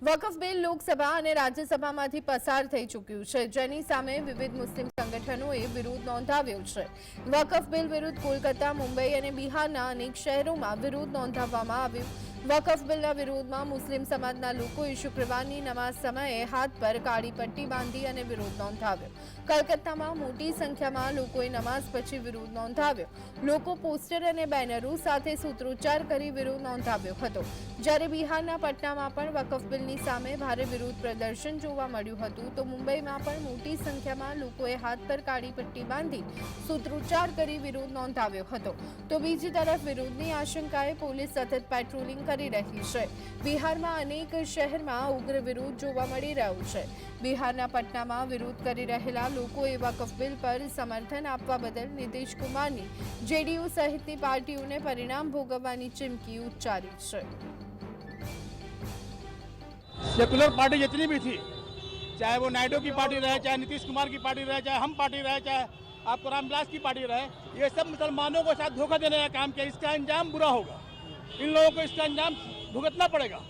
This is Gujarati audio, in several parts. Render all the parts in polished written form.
વકફ બિલ લોકસભા અને રાજ્યસભામાંથી પસાર થઈ ચૂક્યું છે, જેની સામે વિવિધ મુસ્લિમ સંગઠનોએ વિરોધ નોંધાવ્યો છે। વકફ બિલ વિરુદ્ધ કોલકાતા, મુંબઈ અને બિહારના અનેક શહેરોમાં વિરોધ નોંધાવવામાં આવ્યો। વકફ બિલના વિરોધમાં મુસ્લિમ સમાજના લોકોએ શુક્રવારની નમાઝ સમયે હાથ પર કાળી પટ્ટી બાંધી અને વિરોધ નોંધાવ્યો। કલકત્તામાં મોટી સંખ્યામાં લોકોએ નમાઝ પછી વિરોધ નોંધાવ્યો। લોકો પોસ્ટર અને બેનરો સાથે સૂત્રોચ્ચાર કરી વિરોધ નોંધાવ્યો હતો, જ્યારે બિહારના પટનામાં પણ વકફ બિલની સામે ભારે વિરોધ પ્રદર્શન જોવા મળ્યું હતું, તો મુંબઈમાં પણ મોટી સંખ્યામાં લોકોએ હાથ પર કાળી પટ્ટી બાંધી સૂત્રોચ્ચાર કરી વિરોધ નોંધાવ્યો હતો। તો બીજી તરફ વિરોધની આશંકાએ પોલીસ સતત પેટ્રોલિંગ કરી રહી છે। બિહારમાં અનેક શહેરમાં ઉગ્ર વિરોધ જોવા મળી રહ્યો છે। બિહારના પટનામાં વિરોધ કરી રહેલા લોકોએ વકફ બિલ પર સમર્થન આપવા બદલ નીતિશ કુમારની જેડીયુ સહિતની પાર્ટીઓને પરિણામ ભોગવવાની ચીમકી ઉચ્ચારી છે। सेकुलर पार्टी जितनी भी थी, चाहे वो नायडू की पार्टी रहे, चाहे नीतीश कुमार की पार्टी रहे, चाहे हम पार्टी रहे, चाहे आपको रामविलास की पार्टी रहे, ये सब मुसलमानों को साथ धोखा देने का काम किया। इसका अंजाम बुरा होगा। इन लोगों को इसका अंजाम भुगतना पड़ेगा,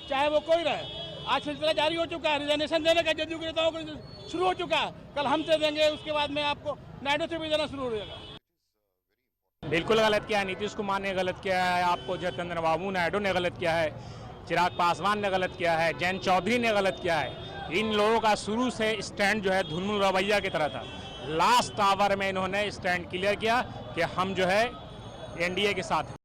चाहे वो कोई रहे। आज सिलसिला जारी हो चुका है, रिजाइनेशन देने का जदयू के नेताओं को शुरू हो चुका है। कल हमसे देंगे, उसके बाद में आपको नायडू से भी देना शुरू हो जाएगा। बिल्कुल गलत किया है, नीतीश कुमार ने गलत किया है, आपको चंद्रबाबू नायडू ने गलत किया है, चिराग पासवान ने गलत किया है, जयंत चौधरी ने गलत किया है। इन लोगों का शुरू से स्टैंड जो है धुलमुल रवैया की तरह था। लास्ट आवर में इन्होंने स्टैंड क्लियर किया कि हम जो है एनडीए के साथ हैं।